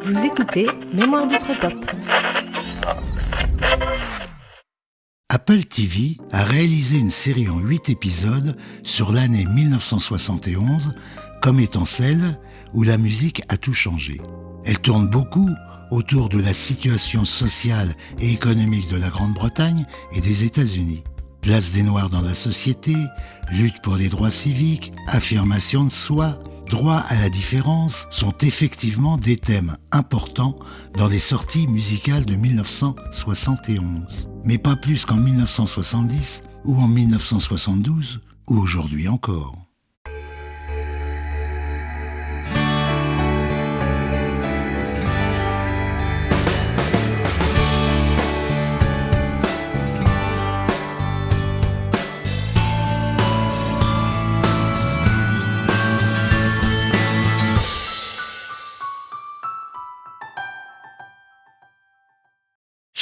Vous écoutez Mémoire d'Outre-Pop. Apple TV a réalisé une série en 8 épisodes sur l'année 1971 comme étant celle où la musique a tout changé. Elle tourne beaucoup autour de la situation sociale et économique de la Grande-Bretagne et des États-Unis. Place des Noirs dans la société, lutte pour les droits civiques, affirmation de soi, droit à la différence sont effectivement des thèmes importants dans les sorties musicales de 1971. Mais pas plus qu'en 1970 ou en 1972 ou aujourd'hui encore.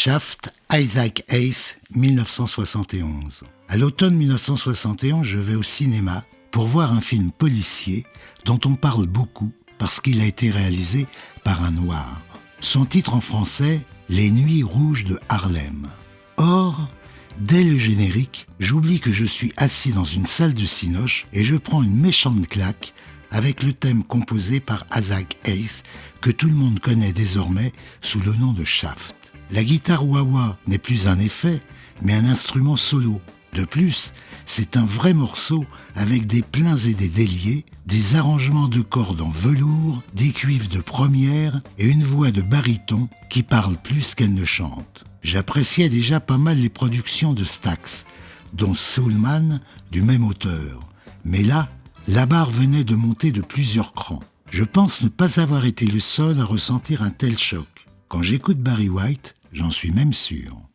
Shaft, Isaac Hayes, 1971. À l'automne 1971, je vais au cinéma pour voir un film policier dont on parle beaucoup parce qu'il a été réalisé par un noir. Son titre en français, Les Nuits Rouges de Harlem. Or, dès le générique, j'oublie que je suis assis dans une salle de cinoche et je prends une méchante claque avec le thème composé par Isaac Hayes que tout le monde connaît désormais sous le nom de Shaft. La guitare wah-wah n'est plus un effet, mais un instrument solo. De plus, c'est un vrai morceau avec des pleins et des déliés, des arrangements de cordes en velours, des cuivres de première et une voix de baryton qui parle plus qu'elle ne chante. J'appréciais déjà pas mal les productions de Stax, dont Soulman du même auteur. Mais là, la barre venait de monter de plusieurs crans. Je pense ne pas avoir été le seul à ressentir un tel choc. Quand j'écoute Barry White, j'en suis même sûr.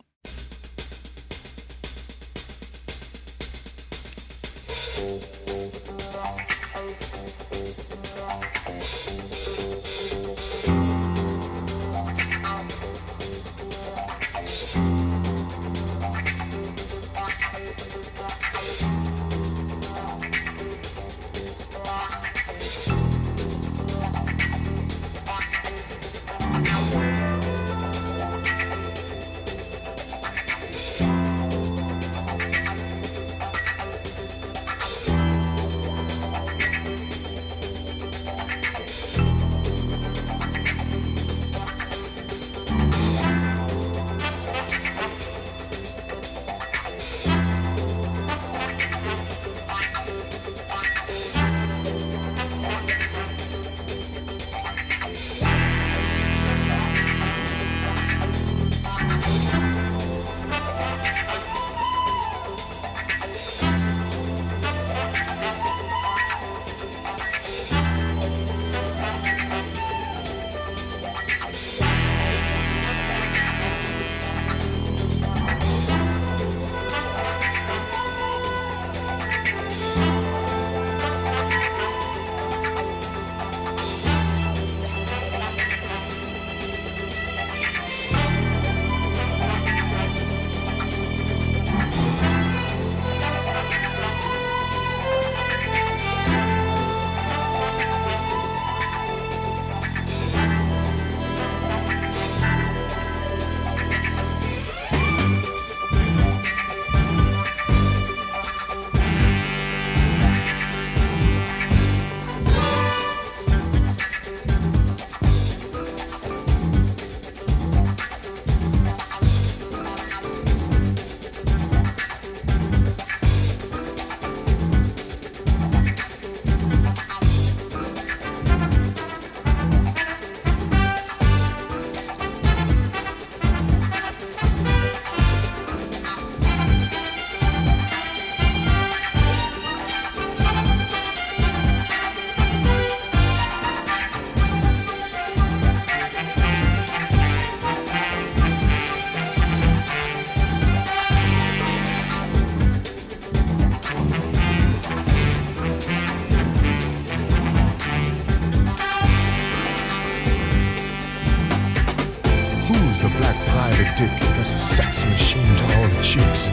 dick, that's a sex machine to all the chicks.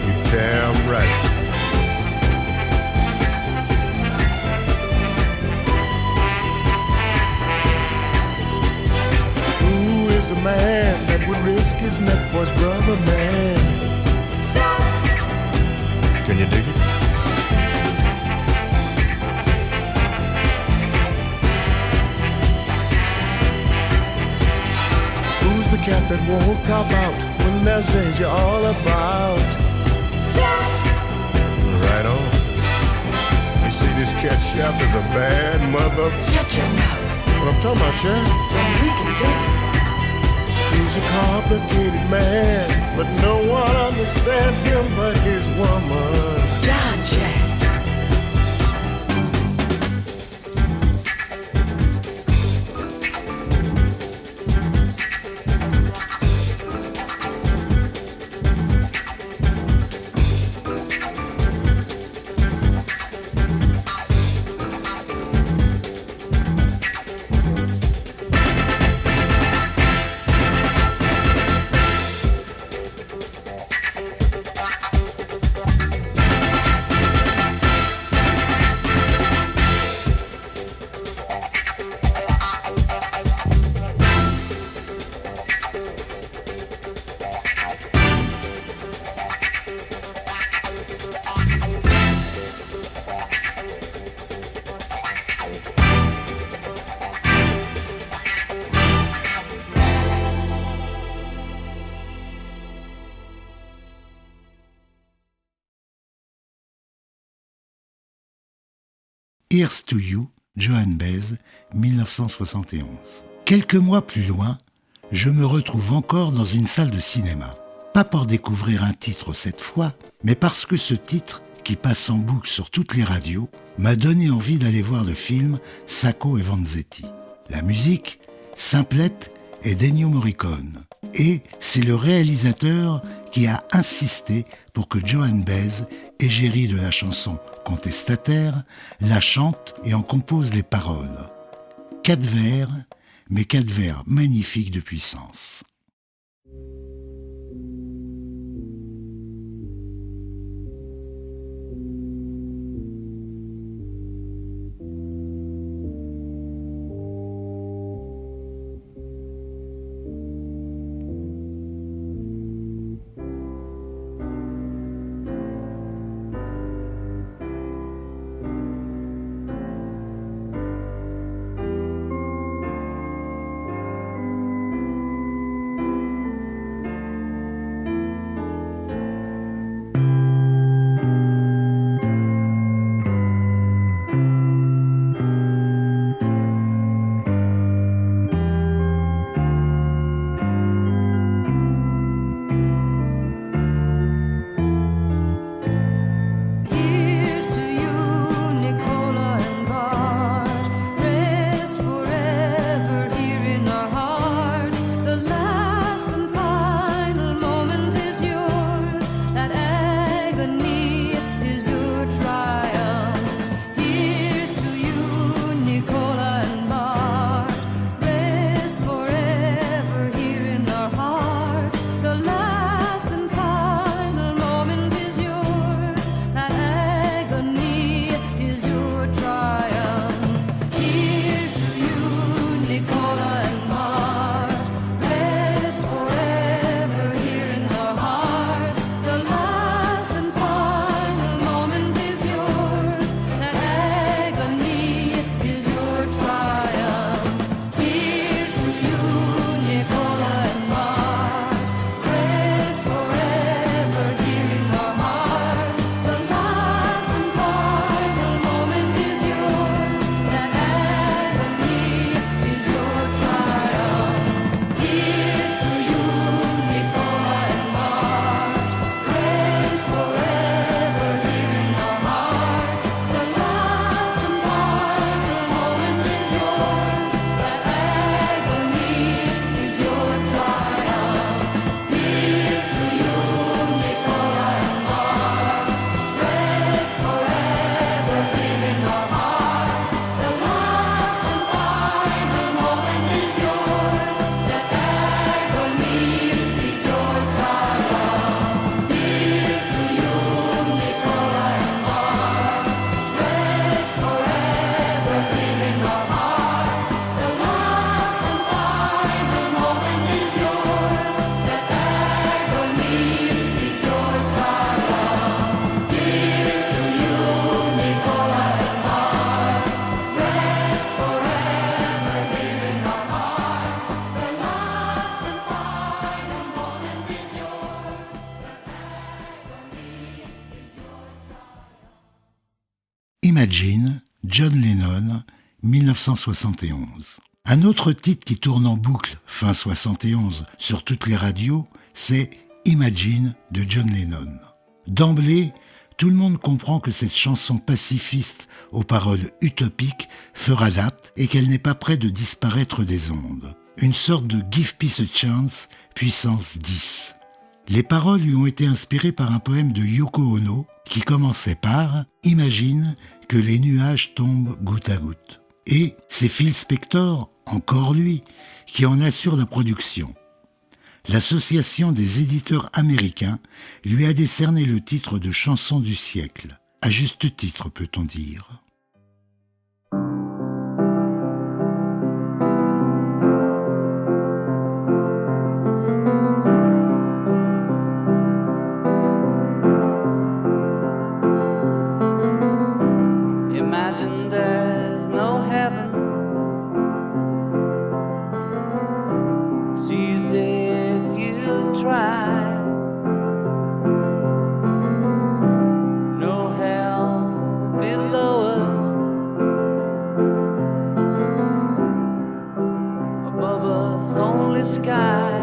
You're damn right. risk his neck for his brother, man. Can you dig it? Who's the cat that won't cop out when there's danger all about? Right on. You see, this cat Shaft is a bad mother. Shut your mouth. What I'm talking about, Shaft? Then we can do it. He's a complicated man, but no one understands him but his woman. John Shaft. Here's to You, Joan Baez, 1971. Quelques mois plus loin, je me retrouve encore dans une salle de cinéma. Pas pour découvrir un titre cette fois, mais parce que ce titre, qui passe en boucle sur toutes les radios, m'a donné envie d'aller voir le film Sacco et Vanzetti. La musique, simplette, est d'Ennio Morricone. Et c'est le réalisateur qui a insisté pour que Joan Baez, égérie de la chanson Contestataire, la chante et en compose les paroles. 4 vers, mais 4 vers magnifiques de puissance. Imagine, John Lennon, 1971. Un autre titre qui tourne en boucle fin 71 sur toutes les radios, c'est Imagine de John Lennon. D'emblée, tout le monde comprend que cette chanson pacifiste aux paroles utopiques fera date et qu'elle n'est pas près de disparaître des ondes. Une sorte de Give Peace a Chance puissance 10. Les paroles lui ont été inspirées par un poème de Yoko Ono qui commençait par « Imagine que les nuages tombent goutte à goutte ». Et c'est Phil Spector, encore lui, qui en assure la production. L'Association des éditeurs américains lui a décerné le titre de chanson du siècle. À juste titre, peut-on dire. Imagine there's no heaven. It's easy if you try. No hell below us. Above us only sky.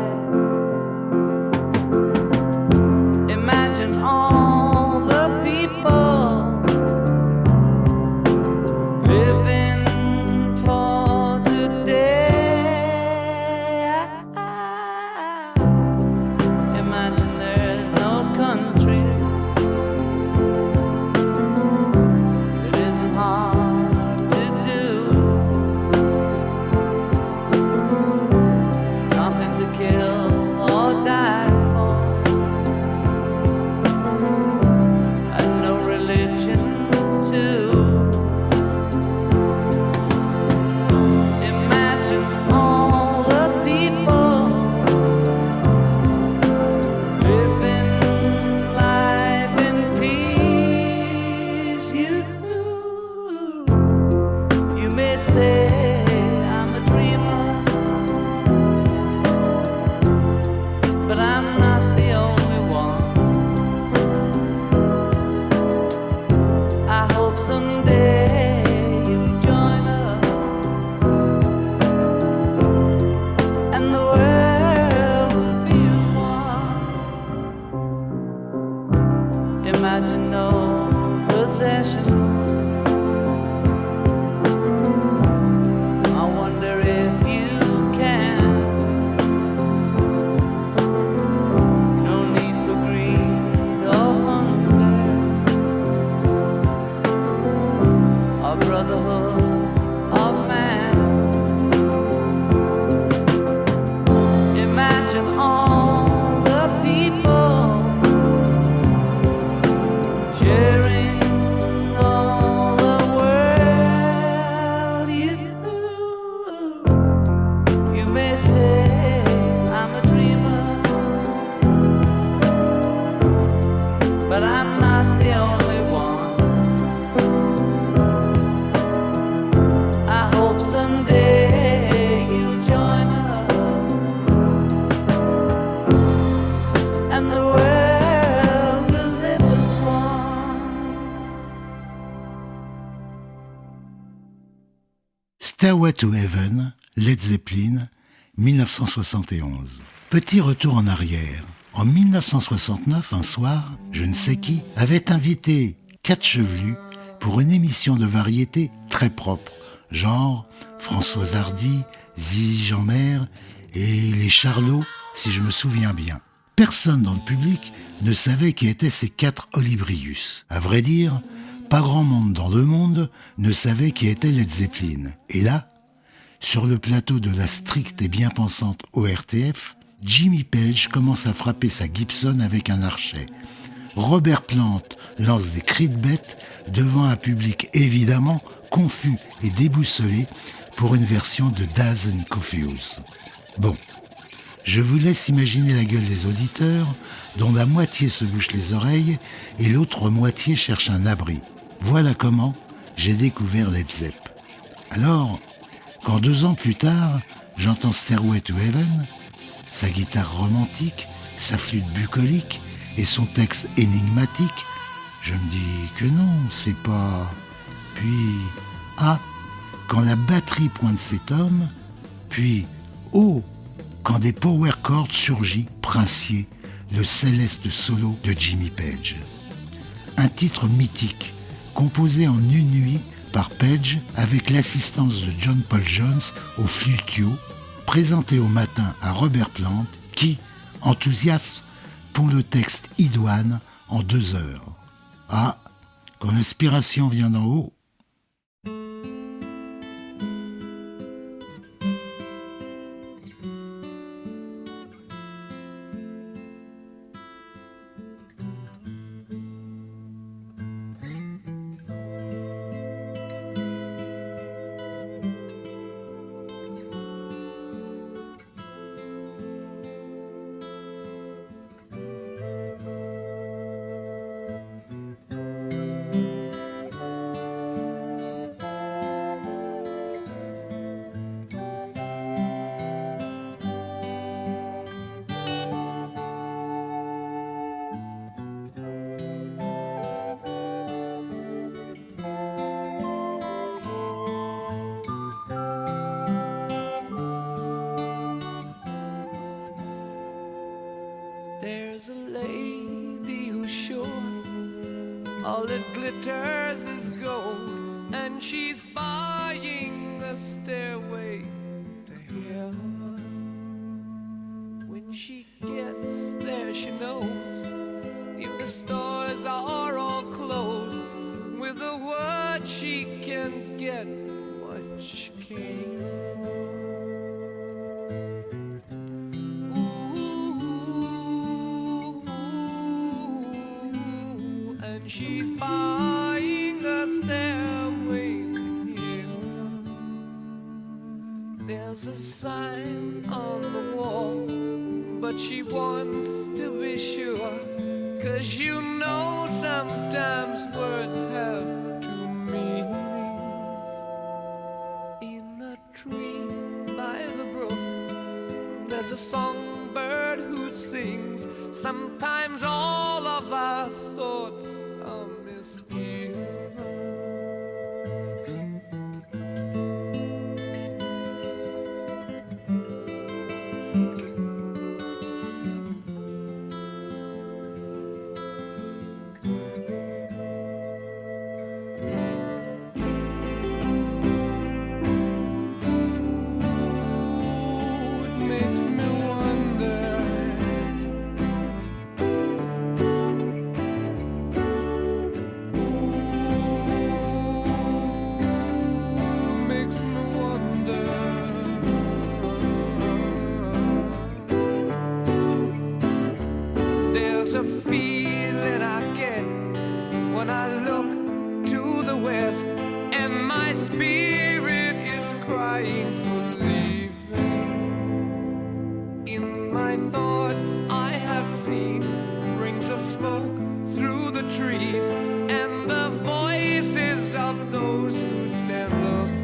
Imagine all the people living for today. Imagine there's no countries. It isn't hard to do. Nothing to kill or die for, and no religion too. Imagine all the people living life in peace. You may say I'm a dreamer, but I'm not the only one. I hope someday you'll join us, and the world will be as one. Imagine no possessions. I wonder if you can. No need for greed or hunger, a brotherhood of man. Imagine all the people sharing all the world. You may say I'm a dreamer, but I'm not the only one. I hope someday you'll join us, and the world will live as one. Stairway to Heaven, Led Zeppelin, 1971. Petit retour en arrière. En 1969, un soir, je ne sais qui avait invité 4 chevelus pour une émission de variété très propre, genre Françoise Hardy, Zizi Jeanmaire et les Charlots, si je me souviens bien. Personne dans le public ne savait qui étaient ces 4 Olybrius. À vrai dire, pas grand monde dans le monde ne savait qui était Led Zeppelin. Et là, sur le plateau de la stricte et bien pensante ORTF, Jimmy Page commence à frapper sa Gibson avec un archet. Robert Plant lance des cris de bête devant un public évidemment confus et déboussolé pour une version de Dazed and Confused. Bon, je vous laisse imaginer la gueule des auditeurs, dont la moitié se bouche les oreilles et l'autre moitié cherche un abri. Voilà comment j'ai découvert Led Zepp. Alors, quand 2 ans plus tard, j'entends Stairway to Heaven, sa guitare romantique, sa flûte bucolique et son texte énigmatique, je me dis que non, c'est pas... puis A, quand la batterie pointe cet homme, puis O, quand des power chords surgit, Princier, le céleste solo de Jimmy Page. Un titre mythique, composé en une nuit par Page avec l'assistance de John Paul Jones au flutio, présenté au matin à Robert Plant, qui, enthousiasme, pond le texte idoine en 2 heures. Ah, quand l'inspiration vient d'en haut. There's a lady who's sure all that glitters is gold, and she's buying a stairway to heaven. When she gets there, she knows if the stores are all closed, with a word she can get what she came for. She's buying a stairway to heaven. There's a sign on the wall, but she wants to be sure, 'cause you know sometimes words have two meanings. In a tree by the brook, there's a songbird who sings. Sometimes all of our thoughts are misgiven. It makes me wonder. Makes me wonder. There's a feeling I get when I look to the west, and my spirit is crying for leaving. In my thoughts I have seen rings of smoke through the trees, and the voices of those who stand looking.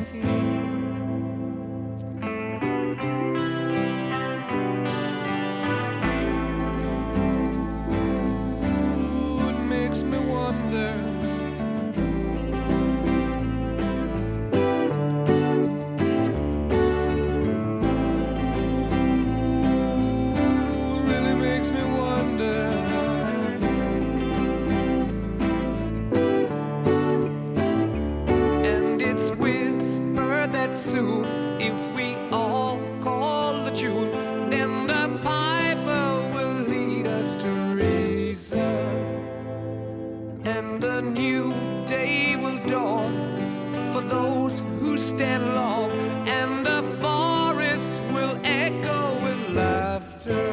Ooh, it makes me wonder. Ooh, really makes me wonder. And it's whispered that soon, if we all call the tune, then the piper will lead us to reason, and a new day will dawn for those who stand long, and the forests will echo with laughter.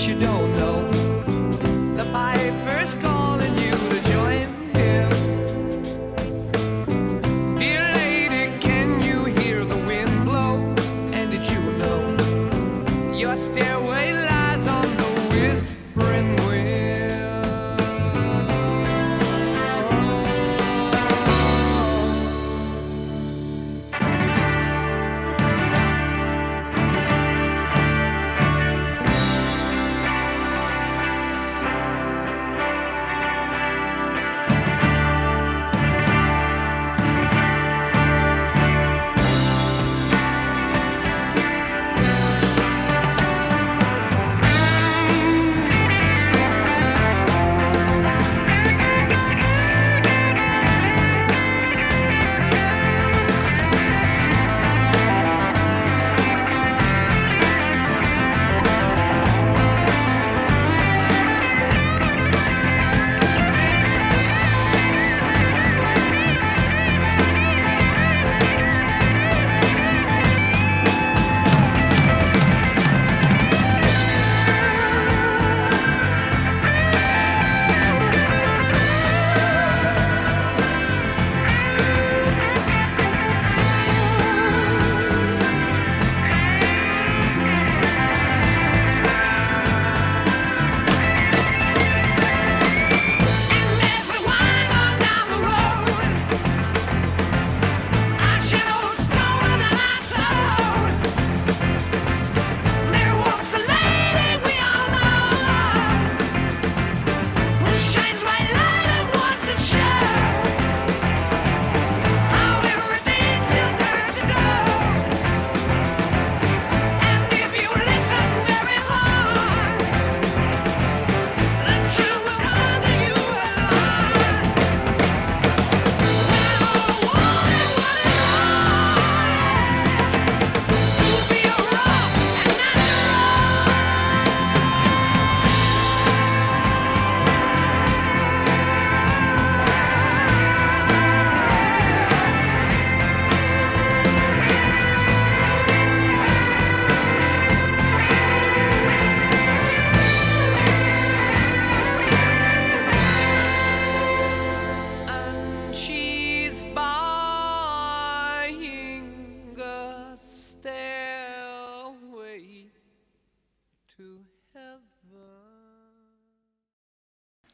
case you don't know, the piper's calling you to join him. Dear lady, can you hear the wind blow? And did you know your stairway lies on the whispering wind?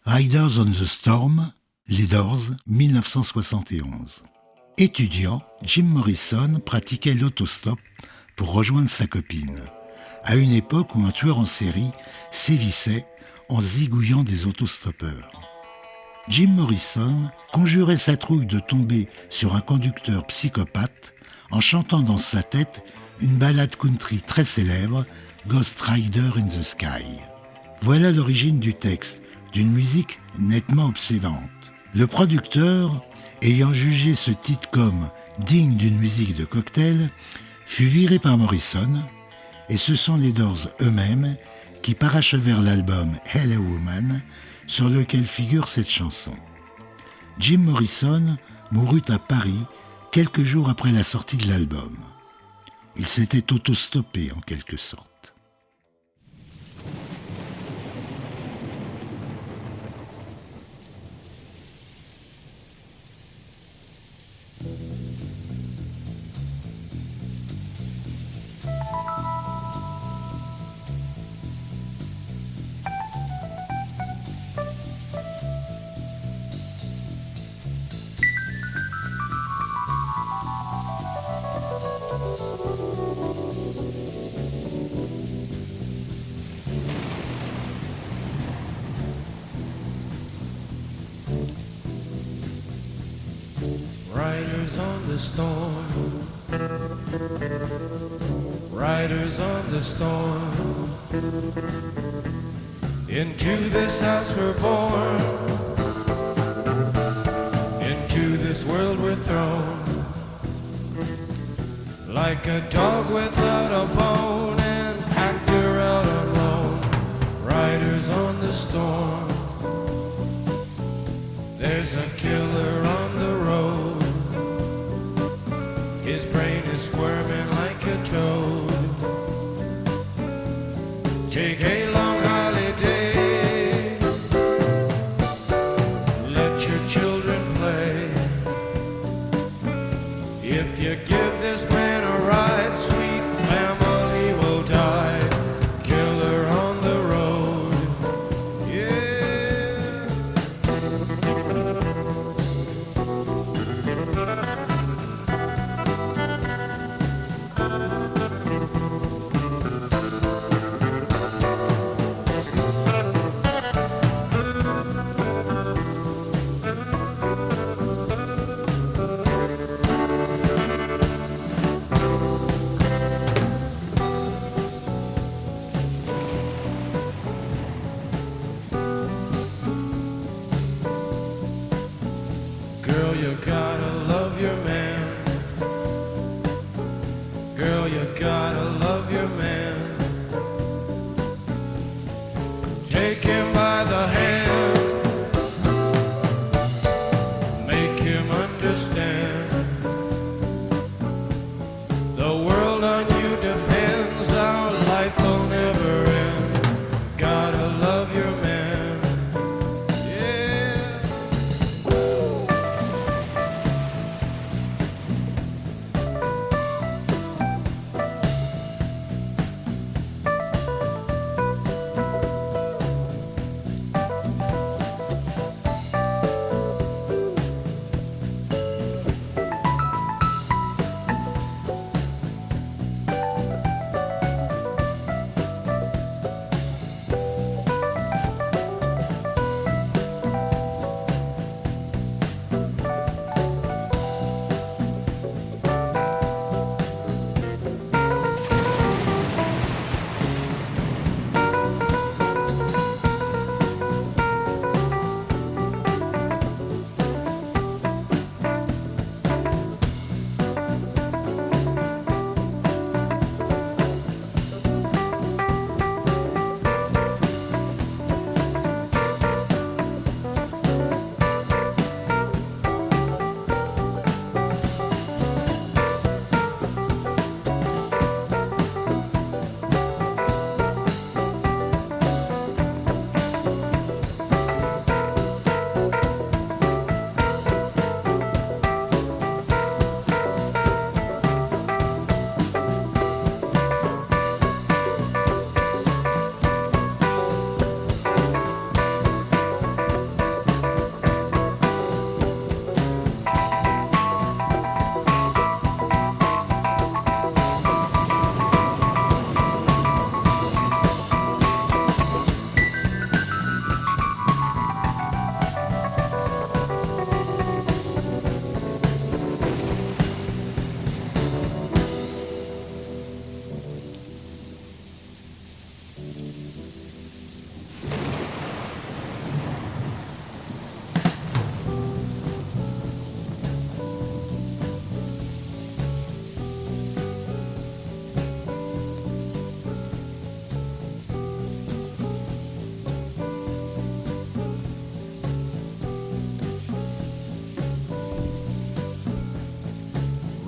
Riders on the Storm, les Doors, 1971. Étudiant, Jim Morrison pratiquait l'autostop pour rejoindre sa copine, à une époque où un tueur en série sévissait en zigouillant des autostoppeurs. Jim Morrison conjurait sa trouille de tomber sur un conducteur psychopathe en chantant dans sa tête une ballade country très célèbre, Ghost Rider in the Sky. Voilà l'origine du texte, d'une musique nettement obsédante. Le producteur, ayant jugé ce titre comme digne d'une musique de cocktail, fut viré par Morrison, et ce sont les Doors eux-mêmes qui parachevèrent l'album Hello Woman, sur lequel figure cette chanson. Jim Morrison mourut à Paris quelques jours après la sortie de l'album. Il s'était autostoppé en quelque sorte. Riders on the storm, riders on the storm. Into this house we're born, into this world we're thrown, like a dog without a bone, an actor out alone. Riders on the storm, there's a killer on the road. His brain is squirming like a toad. Take a long hike If you give this man a ride, sweet family will die. Killer on the road, yeah. Girl, you gotta love your man. Girl, you gotta love your man. Take him by the hand. Make him understand. The world on you depends. Our life will never end. Gotta love your man. Yeah.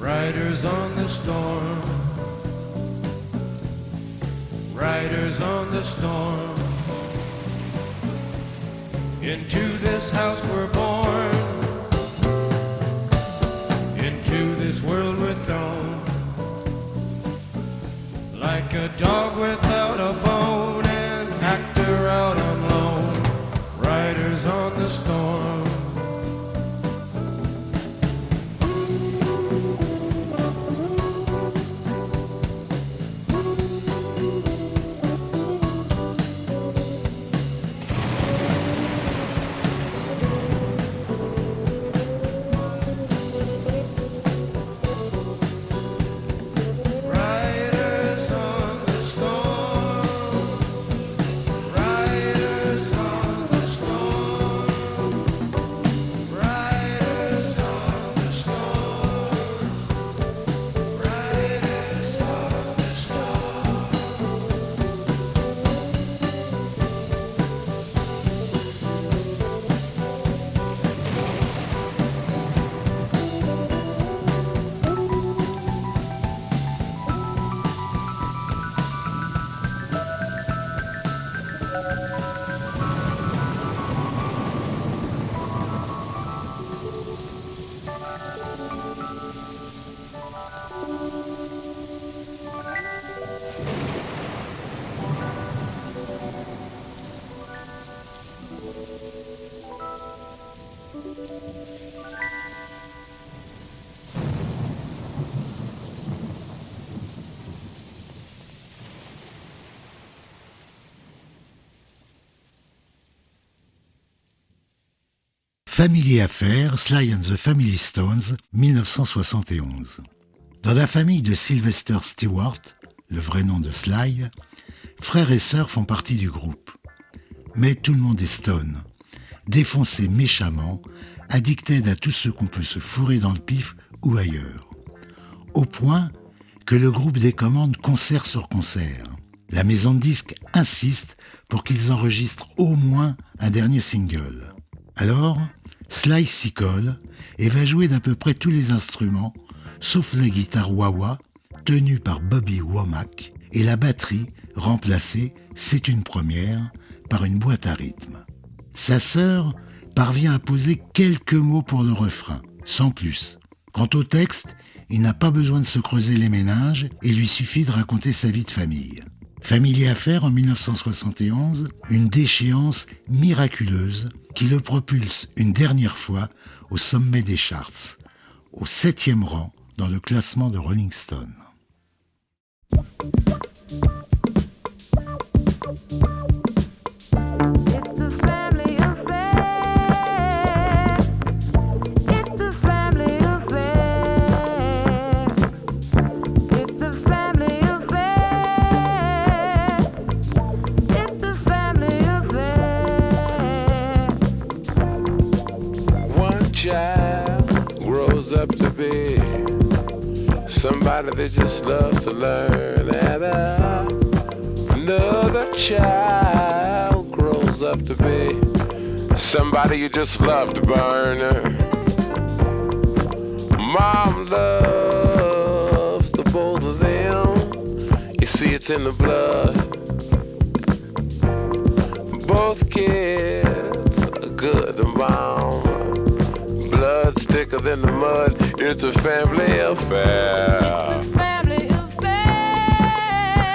Riders on the storm, riders on the storm. Into this house we're born, into this world we're thrown. Like a dog without a bone, an actor out on loan. Riders on the storm. Riders on the storm. Family Affair, Sly and the Family Stones, 1971. Dans la famille de Sylvester Stewart, le vrai nom de Sly, frères et sœurs font partie du groupe. Mais tout le monde est stone, défoncé méchamment, addicted à tout ce qu'on peut se fourrer dans le pif ou ailleurs. Au point que le groupe décommande concert sur concert. La maison de disques insiste pour qu'ils enregistrent au moins un dernier single. Alors, Sly s'y colle et va jouer d'à peu près tous les instruments, sauf la guitare wah-wah, tenue par Bobby Womack, et la batterie, remplacée, c'est une première, par une boîte à rythme. Sa sœur parvient à poser quelques mots pour le refrain, sans plus. Quant au texte, il n'a pas besoin de se creuser les méninges, il lui suffit de raconter sa vie de famille. Family Affair en 1971, une déchéance miraculeuse qui le propulse une dernière fois au sommet des charts, au 7e rang dans le classement de Rolling Stone. Up to be somebody that just loves to learn, and another child grows up to be somebody you just love to burn. Mom loves the both of them, you see it's in the blood. Both kids are good and mom, blood thicker than the mud. It's a family affair. It's a family affair.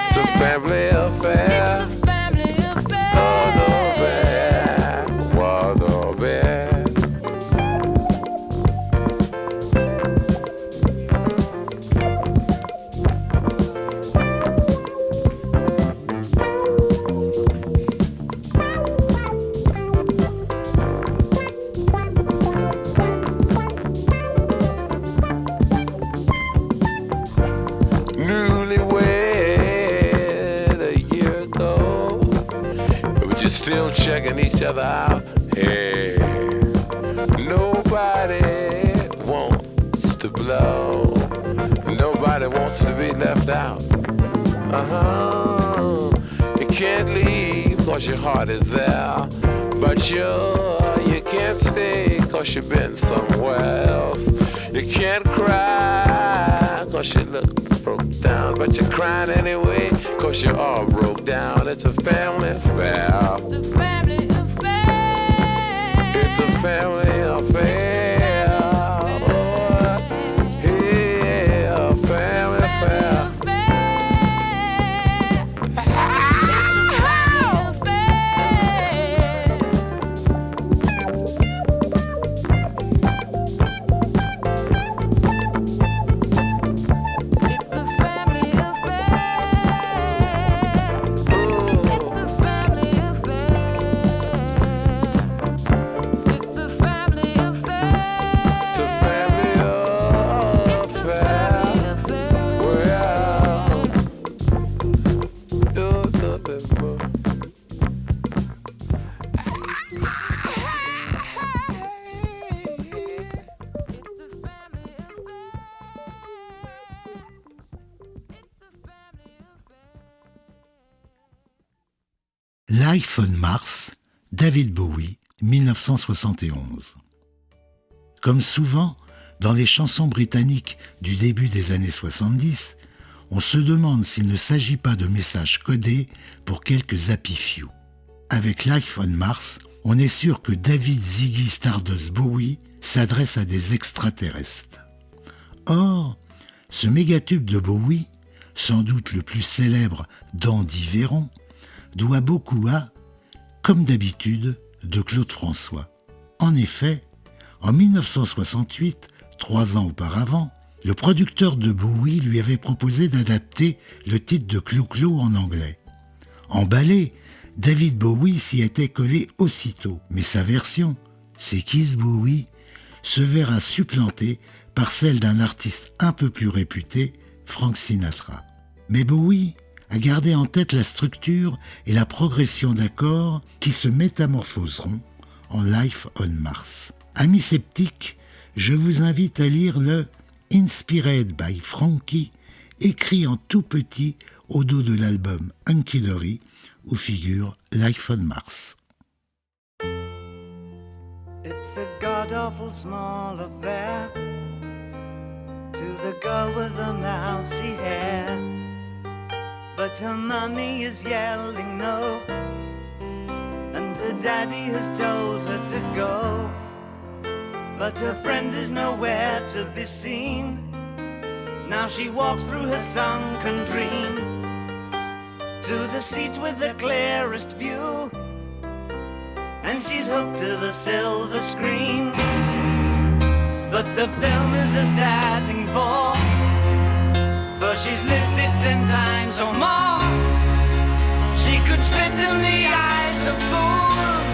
It's a family affair. It's a family affair. Oh, no bad. What no bad. Still checking each other out. Hey, nobody wants to blow. Nobody wants to be left out. You can't leave cause your heart is there, but you can't stay cause you've been somewhere else. You can't cry cause you look broke down, but you're crying anyway cause you're all broke down. It's a family affair. It's a family affair. It's a family affair. Oh, yeah, a family affair. Life on Mars, David Bowie, 1971. Comme souvent, dans les chansons britanniques du début des années 70, on se demande s'il ne s'agit pas de messages codés pour quelques happy few. Avec Life on Mars, on est sûr que David Ziggy Stardust Bowie s'adresse à des extraterrestres. Or, ce mégatube de Bowie, sans doute le plus célèbre d'Andy Véron, doit beaucoup à, comme d'habitude, de Claude François. En effet, en 1968, 3 ans auparavant, le producteur de Bowie lui avait proposé d'adapter le titre de Clo-Clo en anglais. Emballé, David Bowie s'y était collé aussitôt, mais sa version, c'est Kiss Bowie se verra supplantée par celle d'un artiste un peu plus réputé, Frank Sinatra. Mais Bowie a gardé en tête la structure et la progression d'accords qui se métamorphoseront en Life on Mars. Amis sceptiques, je vous invite à lire le Inspired by Frankie, écrit en tout petit au dos de l'album Hunky Dory, où figure Life on Mars. It's a god-awful small affair to the girl with the mousy hair, but her mummy is yelling no, and her daddy has told her to go, but her friend is nowhere to be seen. Now she walks through her sunken dream to the seat with the clearest view, and she's hooked to the silver screen. But the film is a sad thing for she's lived it 10 times or more. She could spit in the eyes of fools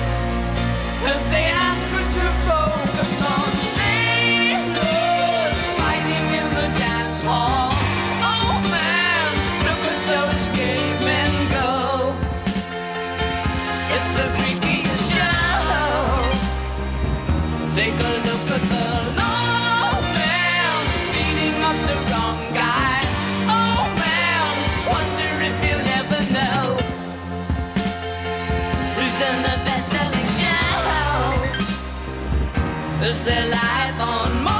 if they ask her to focus on sailors fighting in the dance hall. Oh man, look at those cavemen go. It's the freakiest show. Take a look at the low man beating up the wrong guy. Oh man, wonder if you'll ever know who's in the best-selling show. Is their life on Mars?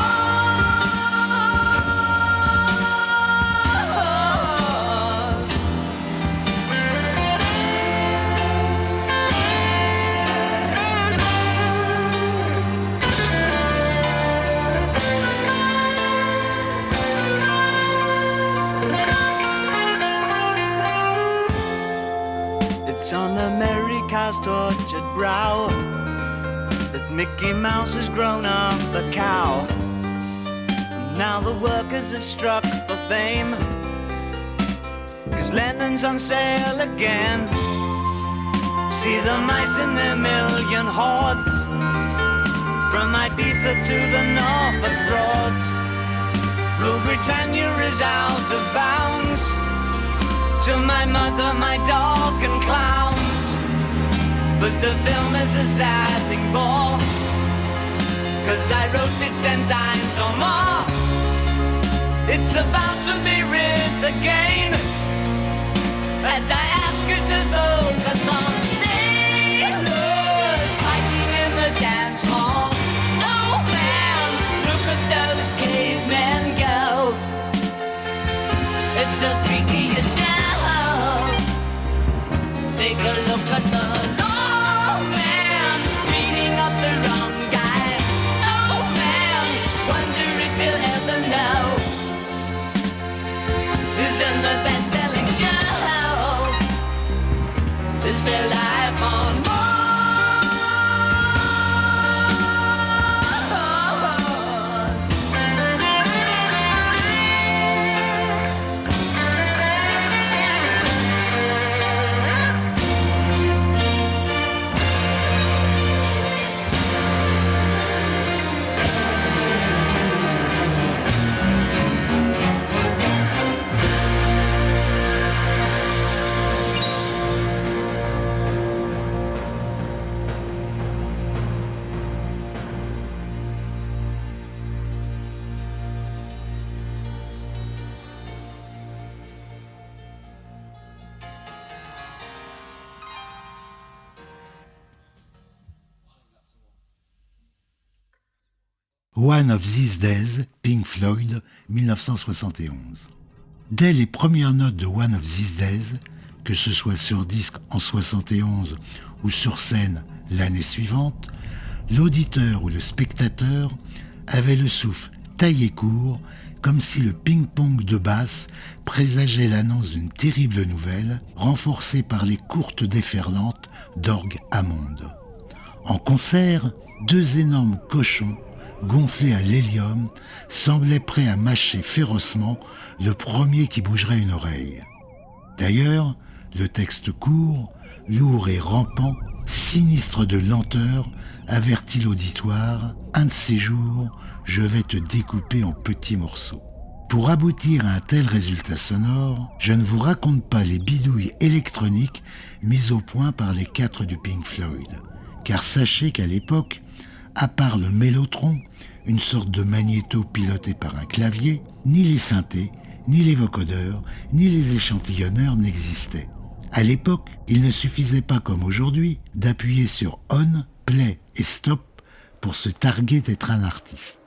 It's on America's tortured brow that Mickey Mouse has grown up a cow. And now the workers have struck for fame, 'cause Lennon's on sale again. See the mice in their million hordes, from Ibiza to the Norfolk Broads. Rule Britannia is out of bounds, to my mother, my dog and clowns. But the film is a sad thing for, 'cause I wrote it 10 times or more. It's about to be writ again, as I ask you to focus on sailors fighting in the dance hall. Oh man, look at those cavemen go. It's the freakiest show. Take a look at the low man beating up the wrong guy. Oh man, wonder if you'll ever know who's in the best-selling show. Is their life on Mars? One of These Days, Pink Floyd, 1971. Dès les premières notes de One of These Days, que ce soit sur disque en 71 ou sur scène l'année suivante, l'auditeur ou le spectateur avait le souffle taillé court, comme si le ping-pong de basse présageait l'annonce d'une terrible nouvelle, renforcée par les courtes déferlantes d'orgue Hammond. En concert, 2 énormes cochons gonflés à l'hélium, semblaient prêts à mâcher férocement le premier qui bougerait une oreille. D'ailleurs, le texte court, lourd et rampant, sinistre de lenteur, avertit l'auditoire, un de ces jours, je vais te découper en petits morceaux. Pour aboutir à un tel résultat sonore, je ne vous raconte pas les bidouilles électroniques mises au point par les 4 du Pink Floyd. Car sachez qu'à l'époque, à part le mélotron, une sorte de magnéto piloté par un clavier, ni les synthés, ni les vocodeurs, ni les échantillonneurs n'existaient. À l'époque, il ne suffisait pas comme aujourd'hui d'appuyer sur on, play et stop pour se targuer d'être un artiste.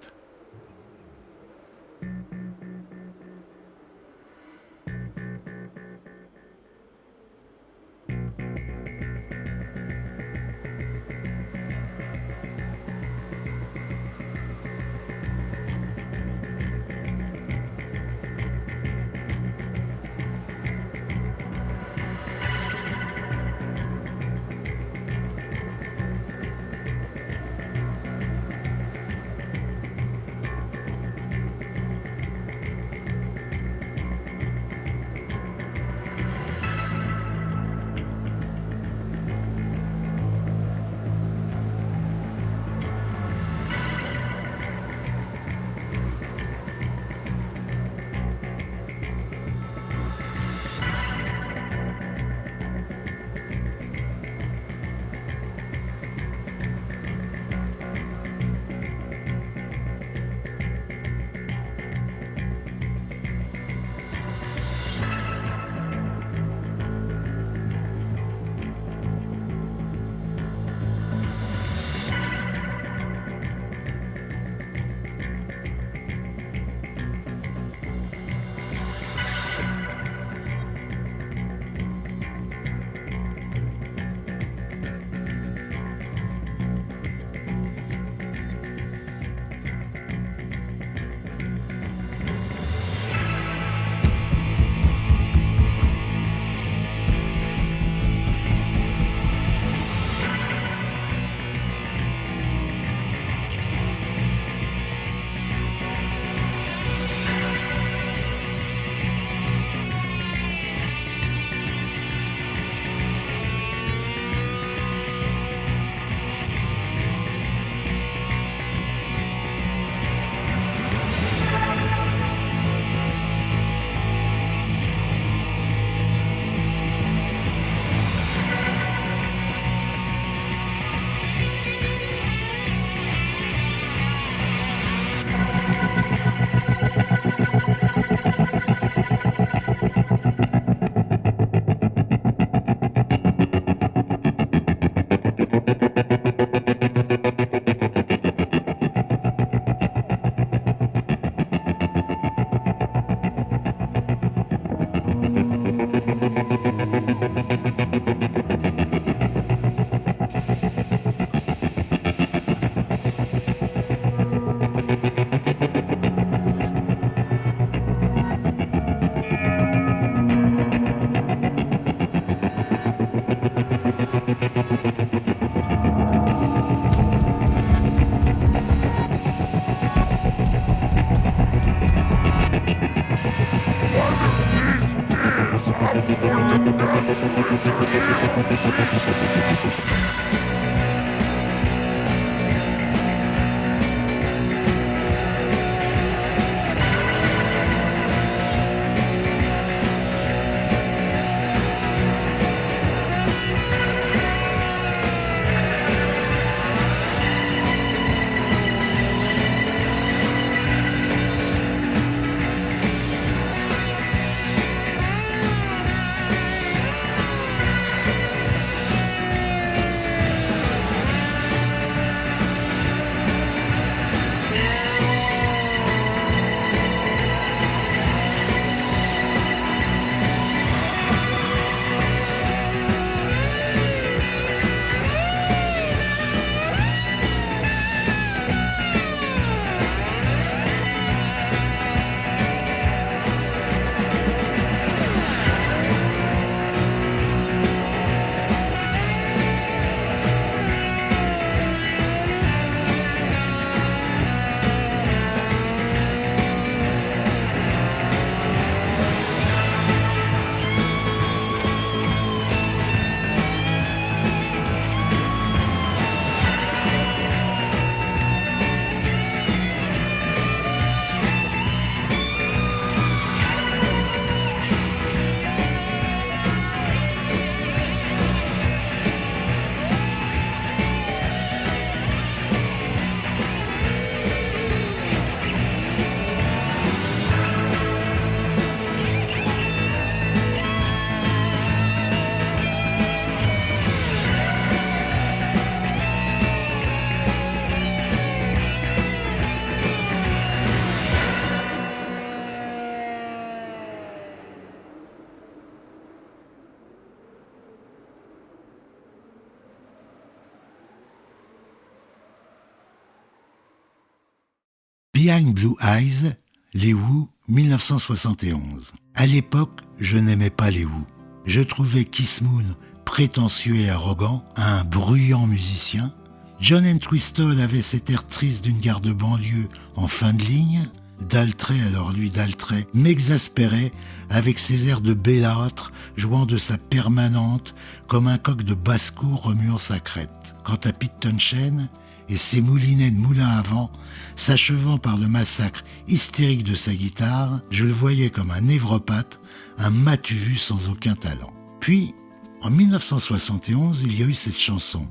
Behind Blue Eyes, les Who, 1971. À l'époque, je n'aimais pas les Who. Je trouvais Keith Moon prétentieux et arrogant, un bruyant musicien. John Entwistle avait cet air triste d'une gare de banlieue en fin de ligne. Daltrey, alors lui Daltrey, m'exaspérait avec ses airs de bellâtre, jouant de sa permanente comme un coq de basse-cour remuant sa crête. Quant à Pete Townshend et ses moulinets de moulin à vent, s'achevant par le massacre hystérique de sa guitare, je le voyais comme un névropathe, un matu-vu sans aucun talent. Puis, en 1971, il y a eu cette chanson,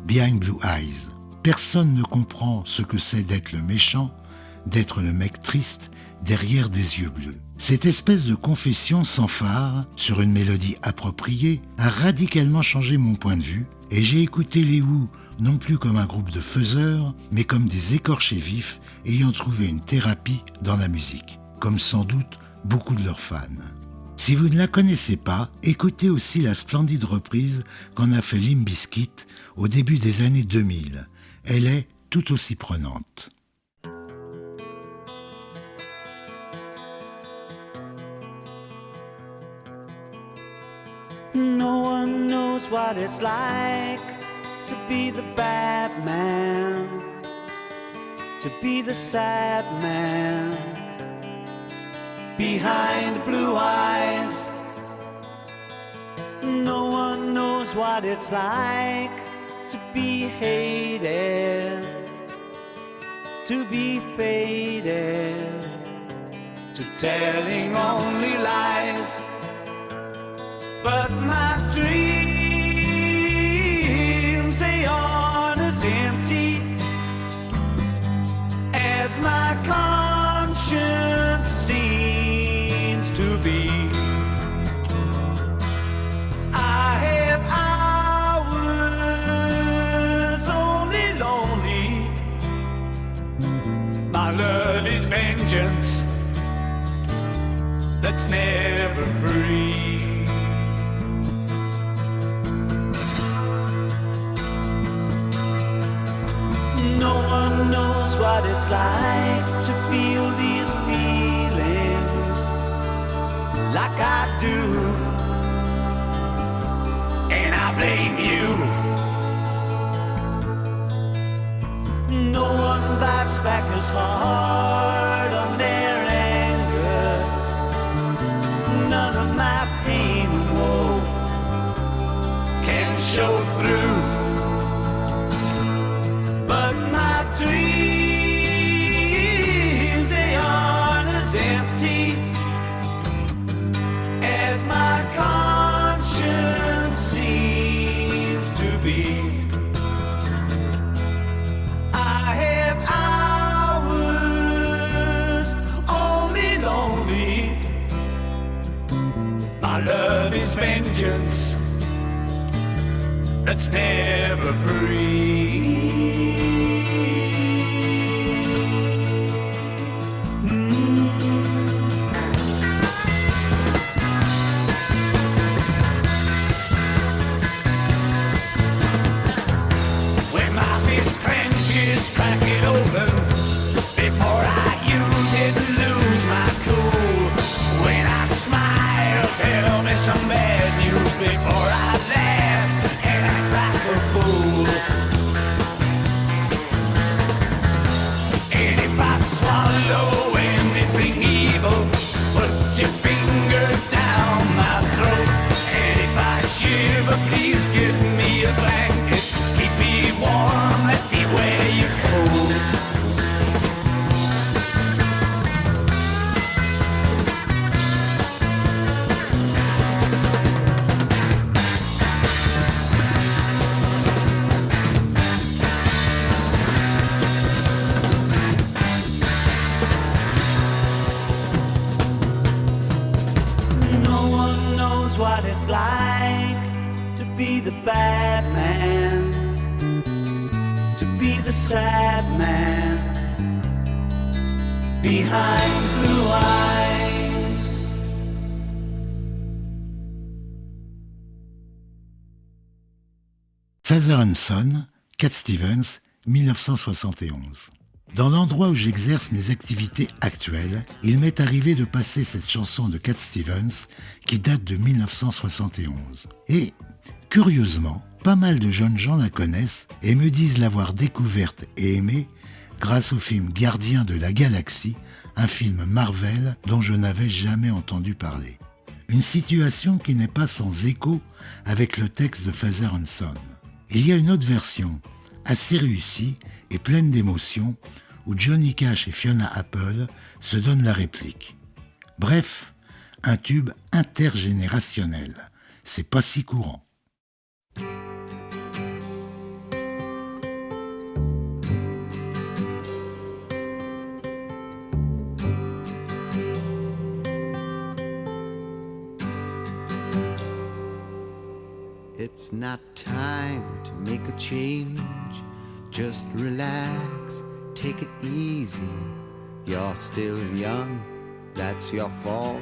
Behind Blue Eyes. Personne ne comprend ce que c'est d'être le méchant, d'être le mec triste derrière des yeux bleus. Cette espèce de confession sans phare, sur une mélodie appropriée, a radicalement changé mon point de vue, et j'ai écouté les Who non plus comme un groupe de faiseurs, mais comme des écorchés vifs ayant trouvé une thérapie dans la musique, comme sans doute beaucoup de leurs fans. Si vous ne la connaissez pas, écoutez aussi la splendide reprise qu'en a fait Limp Bizkit au début des années 2000. Elle est tout aussi prenante. No one knows what it's like to be the bad man, to be the sad man behind blue eyes. No one knows what it's like to be hated, to be faded, to telling only lies. But my dreams, they aren't as empty as my conscience seems to be. I have hours only lonely. My love is vengeance that's never free. No one knows what it's like to feel these feelings like I do, and I blame you. No one bites back as hard on their anger. None of my pain and woe can show through. But my dreams, they aren't as empty as my conscience seems to be. I have hours only lonely. My love is vengeance that's never free. Crack it open before I use it and lose my cool. When I smile, tell me some bad news before I laugh and act like a fool. And if I swallow anything evil, put your finger down my throat. And if I shiver, please give me a blanket. Keep me warm, let me wear your coat. No one knows what it's like to be the bad man, to be the sad man behind blue eyes. Father and Son, Cat Stevens, 1971. Dans l'endroit où j'exerce mes activités actuelles, il m'est arrivé de passer cette chanson de Cat Stevens qui date de 1971. Et, curieusement, pas mal de jeunes gens la connaissent et me disent l'avoir découverte et aimée grâce au film Gardien de la Galaxie, un film Marvel dont je n'avais jamais entendu parler. Une situation qui n'est pas sans écho avec le texte de Father and Son. Il y a une autre version, assez réussie et pleine d'émotion, où Johnny Cash et Fiona Apple se donnent la réplique. Bref, un tube intergénérationnel. C'est pas si courant. It's not time to make a change. Just relax, take it easy. You're still young, that's your fault.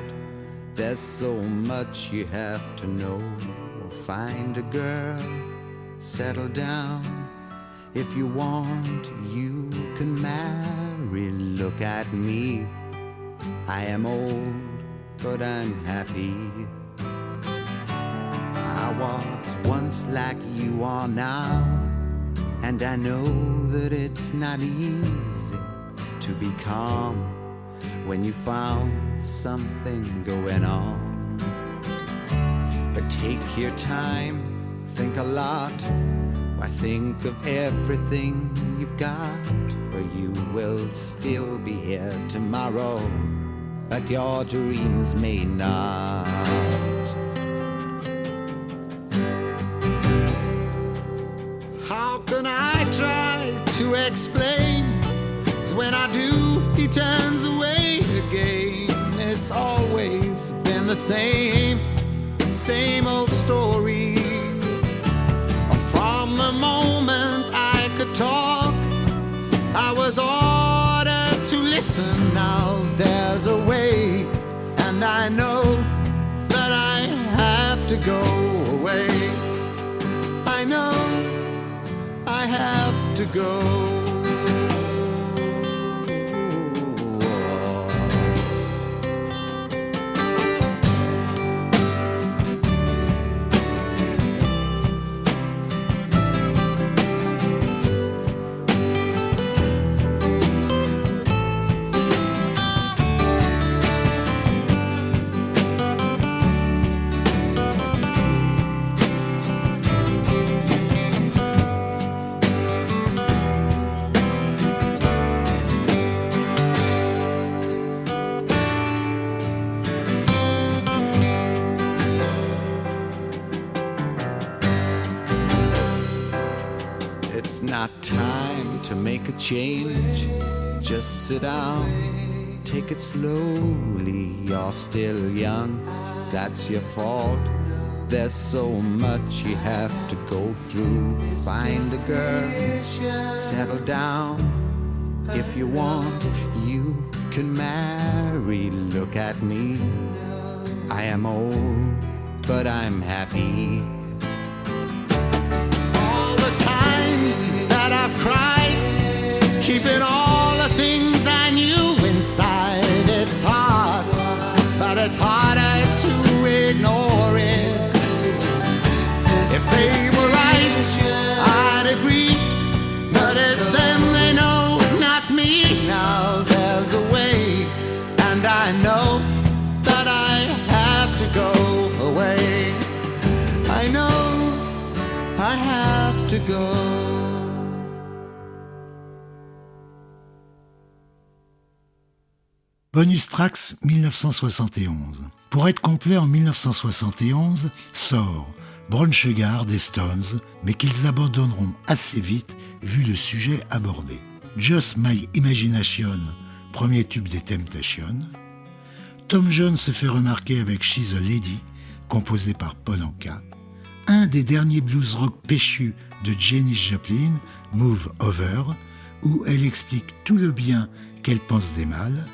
There's so much you have to know. Find a girl, settle down. If you want, you can marry. Look at me, I am old, but I'm happy. I was once like you are now, and I know that it's not easy to be calm when you found something going on. But take your time, think a lot. Why, think of everything you've got, for you will still be here tomorrow, but your dreams may not. How can I try to explain? When I do, he turns away again. It's always been the same old story. From the moment I could talk, I was ordered to listen. Now there's a way, and I know that I have to go away. I know I have to go. It's not time to make a change. Just sit down, take it slowly. You're still young, that's your fault. There's so much you have to go through. Find a girl, settle down. If you want, you can marry. Look at me, I am old, but I'm happy. All the times that I've cried, keeping all the things I knew inside. It's hard, but it's harder to ignore it. If they were right, I'd agree, but it's them they know, not me. Now there's a way, and I know that I have to go away. I know I have to go. Bonus Tracks 1971. Pour être complet, en 1971 sort Brown Sugar des Stones, mais qu'ils abandonneront assez vite vu le sujet abordé. Just My Imagination, premier tube des Temptations. Tom Jones se fait remarquer avec She's a Lady, composé par Paul Anka. Un des derniers blues rock péchus de Janis Joplin, Move Over, où elle explique tout le bien qu'elle pense des mâles.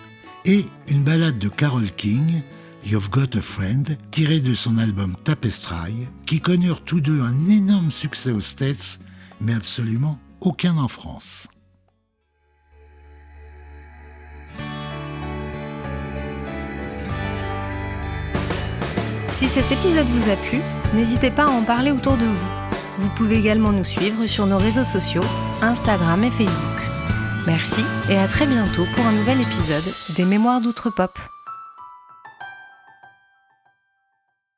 Et une ballade de Carole King, You've Got a Friend, tirée de son album Tapestry, qui connurent tous deux un énorme succès aux States, mais absolument aucun en France. Si cet épisode vous a plu, n'hésitez pas à en parler autour de vous. Vous pouvez également nous suivre sur nos réseaux sociaux, Instagram et Facebook. Merci et à très bientôt pour un nouvel épisode des Mémoires d'Outre-Pop.